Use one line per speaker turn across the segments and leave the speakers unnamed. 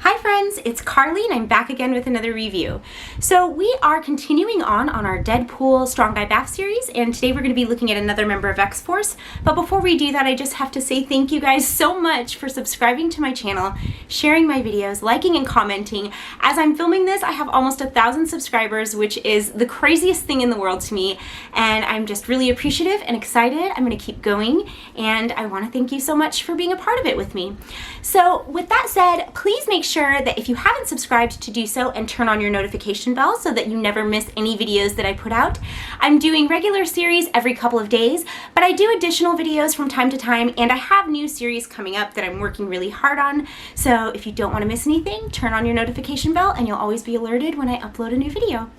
Hi friends, it's Carly and I'm back again with another review. So we are continuing on our Deadpool Strong Guy Bath series, and today we're going to be looking at another member of X-Force. But before we do that, I just have to say thank you guys so much for subscribing to my channel, sharing my videos, liking and commenting. As I'm filming this, I have almost 1,000 subscribers, which is the craziest thing in the world to me, and I'm just really appreciative and excited. I'm going to keep going, and I want to thank you so much for being a part of it with me. So with that said, please make sure that if you haven't subscribed to do so and turn on your notification bell so that you never miss any videos that I put out. I'm doing regular series every couple of days, but I do additional videos from time to time, and I have new series coming up that I'm working really hard on. So if you don't want to miss anything, turn on your notification bell and you'll always be alerted when I upload a new video.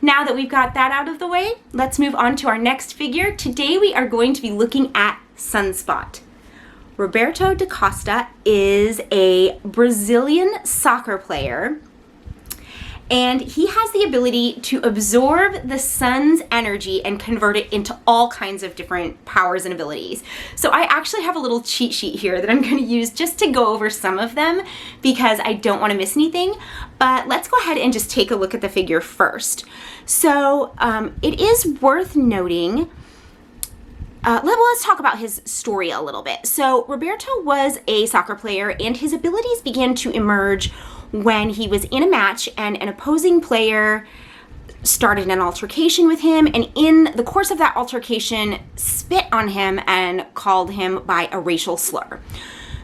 Now that we've got that out of the way, let's move on to our next figure. Today we are going to be looking at Sunspot. Roberto da Costa is a Brazilian soccer player, and he has the ability to absorb the sun's energy and convert it into all kinds of different powers and abilities. So I actually have a little cheat sheet here that I'm going to use just to go over some of them because I don't want to miss anything. But let's go ahead and just take a look at the figure first. So it is worth noting. Let's talk about his story a little bit. So Roberto was a soccer player, and his abilities began to emerge when he was in a match and an opposing player started an altercation with him, and in the course of that altercation spit on him and called him by a racial slur.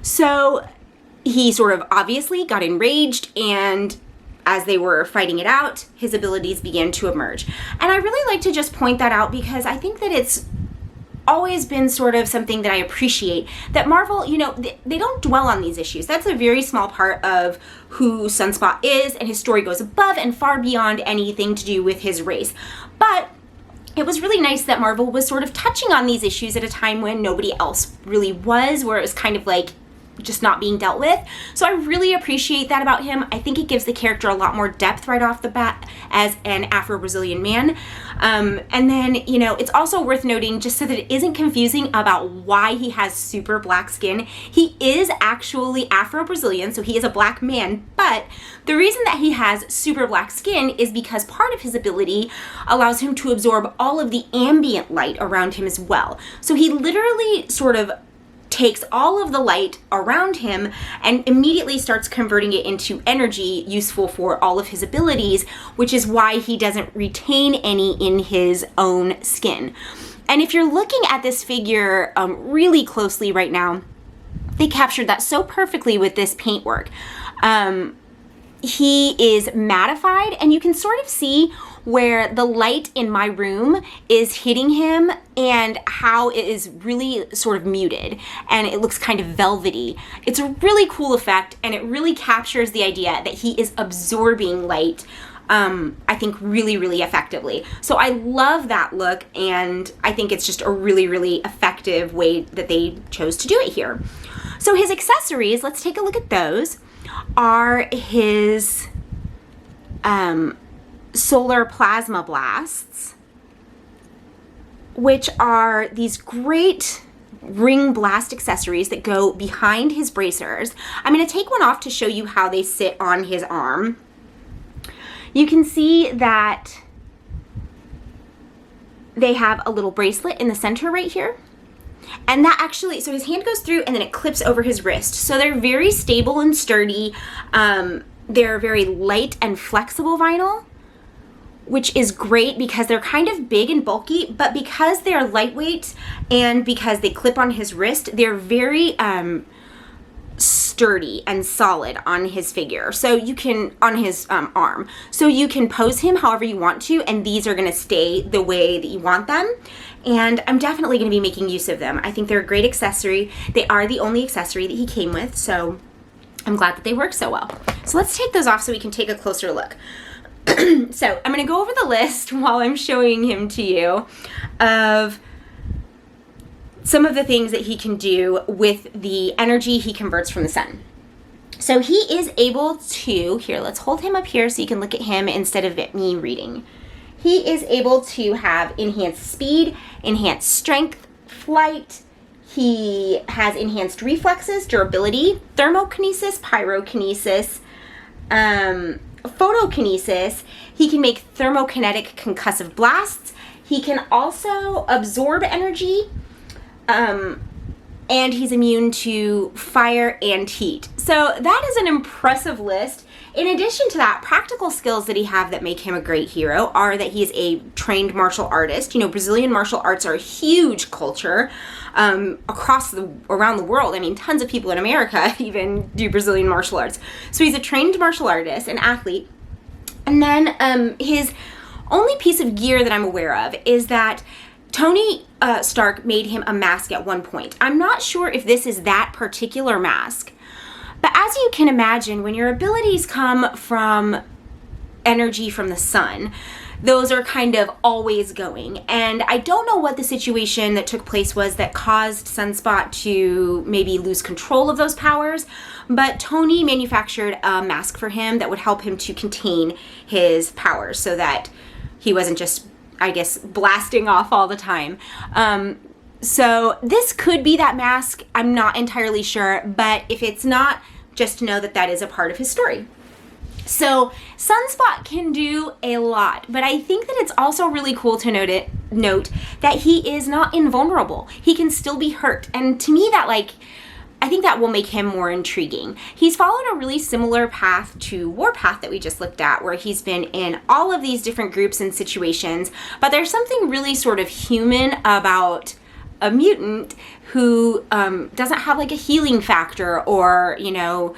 So he sort of obviously got enraged, and as they were fighting it out, his abilities began to emerge. And I really like to just point that out because I think that it's always been sort of something that I appreciate, that Marvel, you know, they don't dwell on these issues. That's a very small part of who Sunspot is, and his story goes above and far beyond anything to do with his race. But it was really nice that Marvel was sort of touching on these issues at a time when nobody else really was, where it was kind of like just not being dealt with. So I really appreciate that about him. I think it gives the character a lot more depth right off the bat as an Afro-Brazilian man. And then, you know, it's also worth noting, just so that it isn't confusing about why he has super black skin, he is actually Afro-Brazilian, so he is a black man, but the reason that he has super black skin is because part of his ability allows him to absorb all of the ambient light around him as well. So he literally sort of takes all of the light around him and immediately starts converting it into energy useful for all of his abilities, which is why he doesn't retain any in his own skin. And if you're looking at this figure really closely right now, they captured that so perfectly with this paintwork. He is mattified, and you can sort of see where the light in my room is hitting him and how it is really sort of muted and it looks kind of velvety. It's a really cool effect, and it really captures the idea that he is absorbing light, I think really, really effectively. So I love that look, and I think it's just a really, really effective way that they chose to do it here. So his accessories, let's take a look at those, are his solar plasma blasts, which are these great ring blast accessories that go behind his bracers. I'm going to take one off to show you how they sit on his arm. You can see that they have a little bracelet in the center right here. And that actually, so his hand goes through and then it clips over his wrist. So they're very stable and sturdy. They're very light and flexible vinyl, which is great because they're kind of big and bulky, but because they're lightweight and because they clip on his wrist, they're very sturdy and solid on his figure. So you can, on his arm. So you can pose him however you want to, and these are gonna stay the way that you want them. And I'm definitely gonna be making use of them. I think they're a great accessory. They are the only accessory that he came with, so I'm glad that they work so well. So let's take those off so we can take a closer look. So I'm going to go over the list while I'm showing him to you of some of the things that he can do with the energy he converts from the sun. So he is able to, here, let's hold him up here so you can look at him instead of me reading. He is able to have enhanced speed, enhanced strength, flight, He has enhanced reflexes, durability, thermokinesis, pyrokinesis, photokinesis. He can make thermokinetic concussive blasts. He can also absorb energy, and he's immune to fire and heat. So that is an impressive list. In addition to that, practical skills that he have that make him a great hero are that he is a trained martial artist. You know, Brazilian martial arts are a huge culture around the world. I mean, tons of people in America even do Brazilian martial arts. So he's a trained martial artist, an athlete. And then his only piece of gear that I'm aware of is that Tony Stark made him a mask at one point. I'm not sure if this is that particular mask. But as you can imagine, when your abilities come from energy from the sun, those are kind of always going. And I don't know what the situation that took place was that caused Sunspot to maybe lose control of those powers, but Tony manufactured a mask for him that would help him to contain his powers so that he wasn't just, I guess, blasting off all the time. So this could be that mask. I'm not entirely sure, but if it's not, just know that that is a part of his story. So Sunspot can do a lot, but I think that it's also really cool to note that he is not invulnerable. He can still be hurt. And to me, that I think that will make him more intriguing. He's followed a really similar path to Warpath that we just looked at, where he's been in all of these different groups and situations, but there's something really sort of human about a mutant who doesn't have like a healing factor or, you know,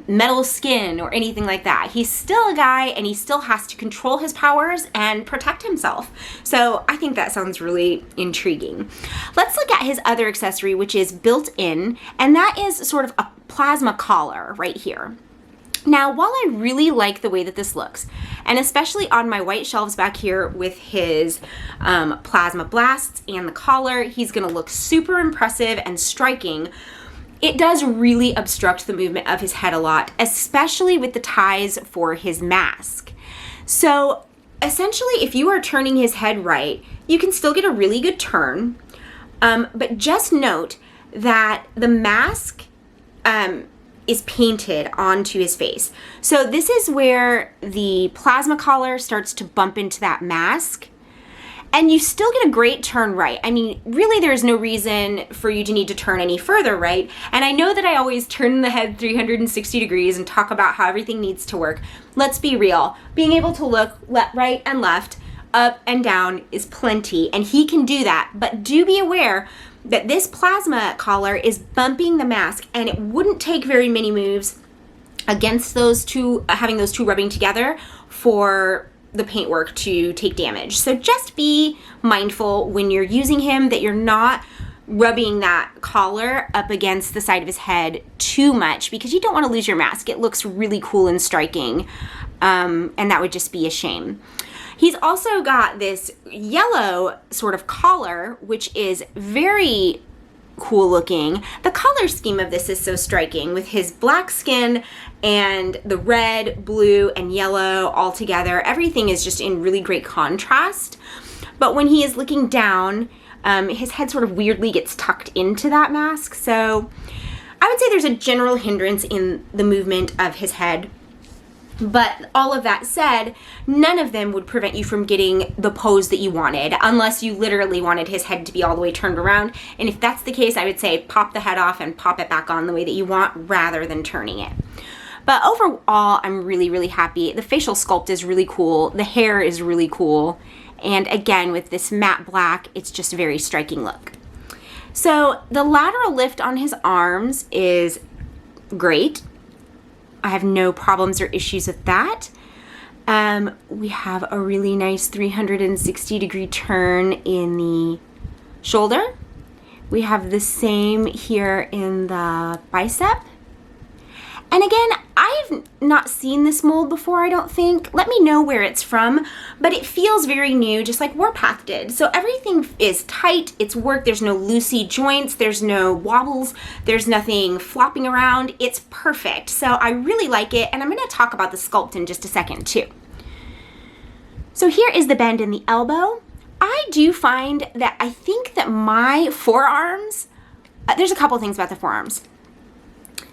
metal skin or anything like that. He's still a guy and he still has to control his powers and protect himself. So I think that sounds really intriguing. Let's look at his other accessory, which is built in, and that is sort of a plasma collar right here. Now, while I really like the way that this looks, and especially on my white shelves back here with his plasma blasts and the collar, he's gonna look super impressive and striking, it does really obstruct the movement of his head a lot, especially with the ties for his mask. So essentially, if you are turning his head right, you can still get a really good turn, but just note that the mask is painted onto his face. So this is where the plasma collar starts to bump into that mask, and you still get a great turn right. I mean, really there's no reason for you to need to turn any further right. And I know that I always turn the head 360 degrees and talk about how everything needs to work. Let's be real. Being able to look right and left, up and down is plenty, and he can do that. But do be aware that this plasma collar is bumping the mask, and it wouldn't take very many moves against those two, having those two rubbing together for the paintwork to take damage. So just be mindful when you're using him that you're not rubbing that collar up against the side of his head too much, because you don't want to lose your mask. It looks really cool and striking, and that would just be a shame. He's also got this yellow sort of collar, which is very cool looking. The color scheme of this is so striking with his black skin and the red, blue, and yellow all together. Everything is just in really great contrast. But when he is looking down, his head sort of weirdly gets tucked into that mask. So I would say there's a general hindrance in the movement of his head. But all of that said, none of them would prevent you from getting the pose that you wanted, unless you literally wanted his head to be all the way turned around. And if that's the case, I would say pop the head off and pop it back on the way that you want rather than turning it. But overall, I'm really, really happy. The facial sculpt is really cool. The hair is really cool. And again, with this matte black, it's just a very striking look. So the lateral lift on his arms is great. I have no problems or issues with that. We have a really nice 360 degree turn in the shoulder. We have the same here in the bicep. And again, I've not seen this mold before, I don't think. Let me know where it's from, but it feels very new, just like Warpath did. So everything is tight, it's worked, there's no loosey joints, there's no wobbles, there's nothing flopping around. It's perfect. So I really like it, and I'm gonna talk about the sculpt in just a second too. So here is the bend in the elbow. I do find that I think that my forearms there's a couple things about the forearms.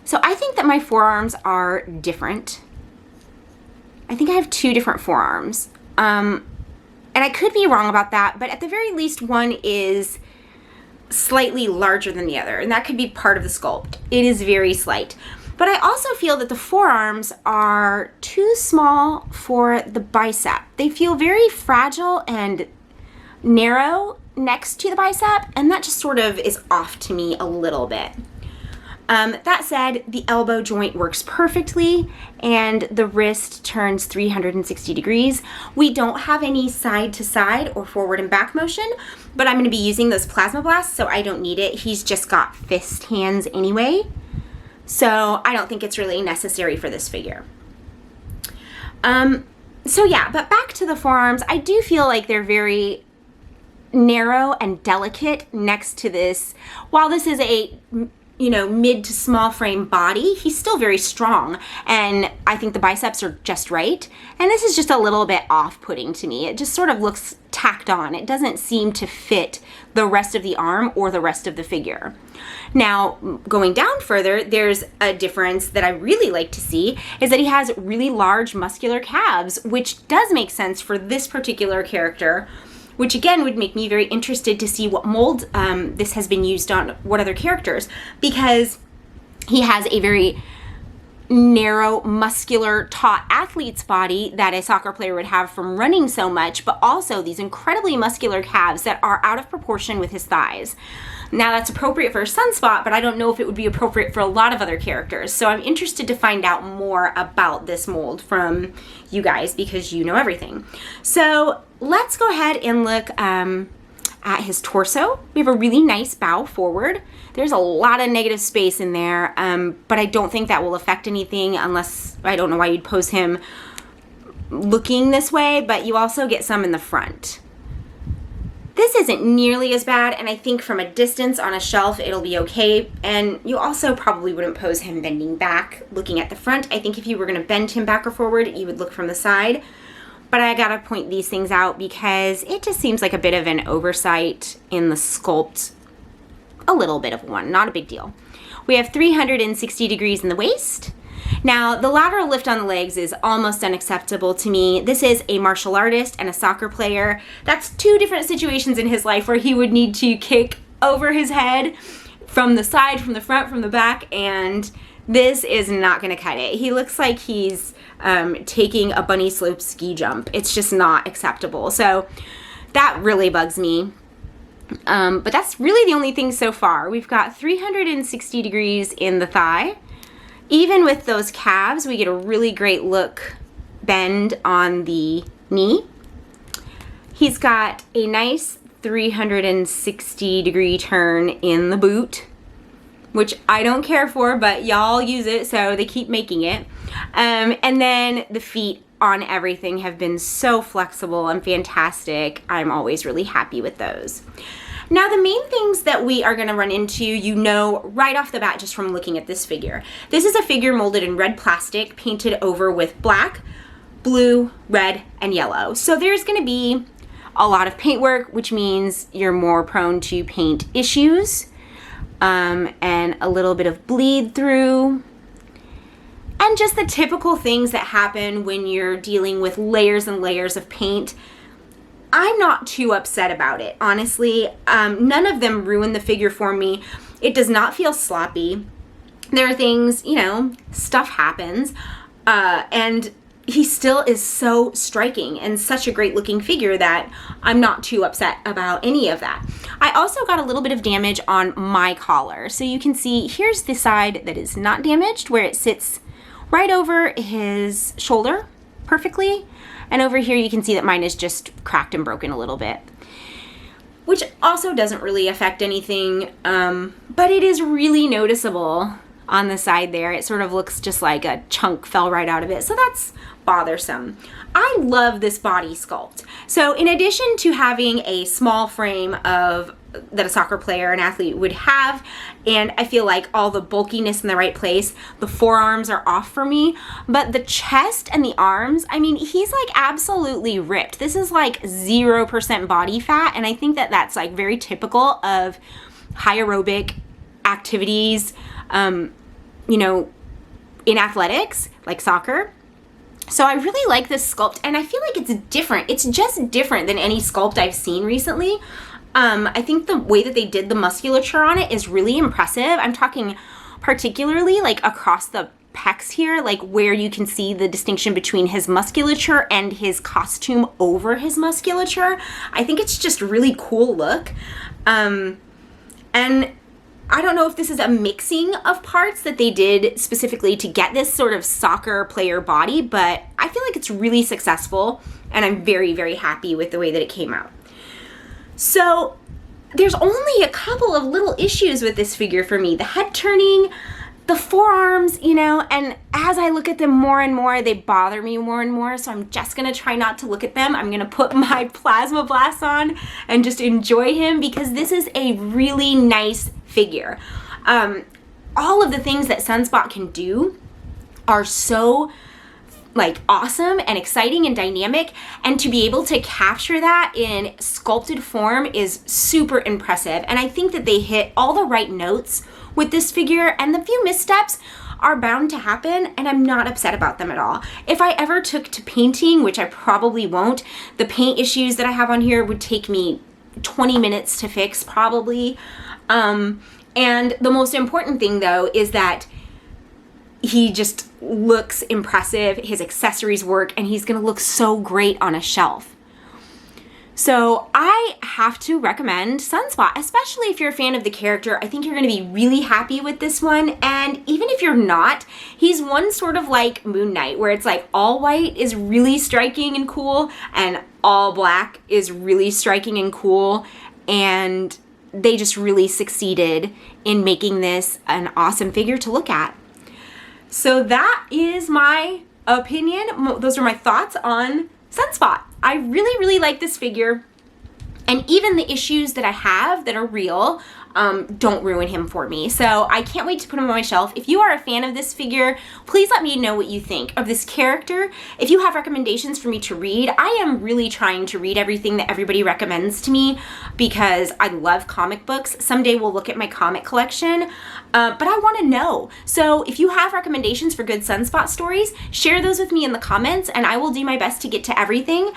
So I think that my forearms are different. I think I have 2 different forearms. And I could be wrong about that, but at the very least one is slightly larger than the other, and that could be part of the sculpt. It is very slight. But I also feel that the forearms are too small for the bicep. They feel very fragile and narrow next to the bicep, and that just sort of is off to me a little bit. That said, the elbow joint works perfectly, and the wrist turns 360 degrees. We don't have any side to side or forward and back motion, but I'm going to be using those plasma blasts, so I don't need it. He's just got fist hands anyway, so I don't think it's really necessary for this figure. So yeah, but back to the forearms, I do feel like they're very narrow and delicate next to this. While this is a mid to small frame body, he's still very strong, and I think the biceps are just right, and this is just a little bit off-putting to me. It just sort of looks tacked on. It doesn't seem to fit the rest of the arm or the rest of the figure. Now, going down further, there's a difference that I really like to see, is that he has really large muscular calves, which does make sense for this particular character, which again would make me very interested to see what mold this has been used on, what other characters, because he has a very narrow, muscular, taut athlete's body that a soccer player would have from running so much, but also these incredibly muscular calves that are out of proportion with his thighs. Now that's appropriate for Sunspot, but I don't know if it would be appropriate for a lot of other characters. So I'm interested to find out more about this mold from you guys, because you know everything. So let's go ahead and look at his torso. We have a really nice bow forward. There's a lot of negative space in there, but I don't think that will affect anything, unless, I don't know why you'd pose him looking this way, but you also get some in the front. This isn't nearly as bad, and I think from a distance on a shelf it'll be okay, and you also probably wouldn't pose him bending back looking at the front. I think if you were going to bend him back or forward, you would look from the side. But I gotta point these things out because it just seems like a bit of an oversight in the sculpt. A little bit of one, not a big deal. We have 360 degrees in the waist. Now, the lateral lift on the legs is almost unacceptable to me. This is a martial artist and a soccer player. That's 2 different situations in his life where he would need to kick over his head from the side, from the front, from the back, and this is not gonna cut it. He looks like he's taking a bunny slope ski jump. It's just not acceptable. So that really bugs me. But that's really the only thing so far. We've got 360 degrees in the thigh. Even with those calves, we get a really great look bend on the knee. He's got a nice 360 degree turn in the boot, which I don't care for, but y'all use it, so they keep making it. And then the feet on everything have been so flexible and fantastic. I'm always really happy with those. Now, the main things that we are gonna run into, you know right off the bat just from looking at this figure. This is a figure molded in red plastic, painted over with black, blue, red, and yellow. So there's gonna be a lot of paint work, which means you're more prone to paint issues, and a little bit of bleed through, and just the typical things that happen when you're dealing with layers and layers of paint. I'm not too upset about it, honestly. None of them ruin the figure for me. It does not feel sloppy. There are things, stuff happens, and he still is so striking and such a great looking figure that I'm not too upset about any of that. I also got a little bit of damage on my collar. So you can see here's the side that is not damaged, where it sits right over his shoulder perfectly. And over here you can see that mine is just cracked and broken a little bit, which also doesn't really affect anything, but it is really noticeable on the side there. It sort of looks just like a chunk fell right out of it, so that's bothersome. I love this body sculpt. So in addition to having a small frame that a soccer player, an athlete would have, and I feel like all the bulkiness in the right place, the forearms are off for me, but the chest and the arms, I mean, he's like absolutely ripped. This is like 0% body fat, and I think that that's like very typical of high aerobic activities, you know, in athletics, like soccer. So I really like this sculpt, and I feel like it's different. It's just different than any sculpt I've seen recently. I think the way that they did the musculature on it is really impressive. I'm talking particularly like across the pecs here, like where you can see the distinction between his musculature and his costume over his musculature. I think it's just a really cool look. And I don't know if this is a mixing of parts that they did specifically to get this sort of soccer player body, but I feel like it's really successful, and I'm very, very happy with the way that it came out. So there's only a couple of little issues with this figure for me. The head turning, the forearms, you know, and as I look at them more and more, they bother me more and more, so I'm just gonna try not to look at them. I'm gonna put my plasma blast on and just enjoy him, because this is a really nice figure. All of the things that Sunspot can do are so like awesome and exciting and dynamic, and to be able to capture that in sculpted form is super impressive. And I think that they hit all the right notes with this figure, and the few missteps are bound to happen, and I'm not upset about them at all. If I ever took to painting, which I probably won't, the paint issues that I have on here would take me 20 minutes to fix probably. And the most important thing though is that he just looks impressive, his accessories work, and he's gonna look so great on a shelf. So I have to recommend Sunspot, especially if you're a fan of the character. I think you're gonna be really happy with this one, and even if you're not, he's one sort of like Moon Knight, where it's like all white is really striking and cool, and all black is really striking and cool, and they just really succeeded in making this an awesome figure to look at. So that is my opinion. Those are my thoughts on Sunspot. I really, really like this figure. And even the issues that I have that are real don't ruin him for me. So I can't wait to put him on my shelf. If you are a fan of this figure, please let me know what you think of this character. If you have recommendations for me to read, I am really trying to read everything that everybody recommends to me, because I love comic books. Someday we'll look at my comic collection, but I want to know. So if you have recommendations for good Sunspot stories, share those with me in the comments, and I will do my best to get to everything.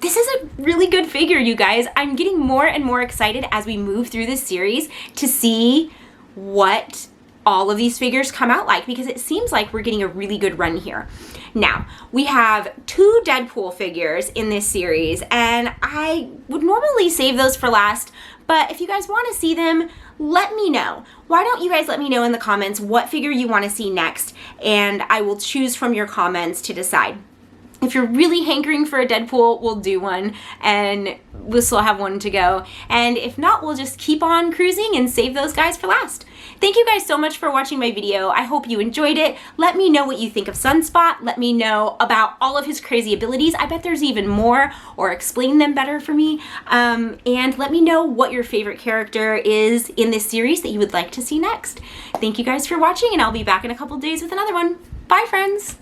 This is a really good figure, you guys. I'm getting more and more excited as we move through this series to see what all of these figures come out like, because it seems like we're getting a really good run here. Now, we have 2 Deadpool figures in this series, and I would normally save those for last, but if you guys want to see them, let me know. Why don't you guys let me know in the comments what figure you want to see next, and I will choose from your comments to decide. If you're really hankering for a Deadpool, we'll do one, and we'll still have one to go. And if not, we'll just keep on cruising and save those guys for last. Thank you guys so much for watching my video. I hope you enjoyed it. Let me know what you think of Sunspot. Let me know about all of his crazy abilities. I bet there's even more, or explain them better for me. And let me know what your favorite character is in this series that you would like to see next. Thank you guys for watching, and I'll be back in a couple days with another one. Bye, friends.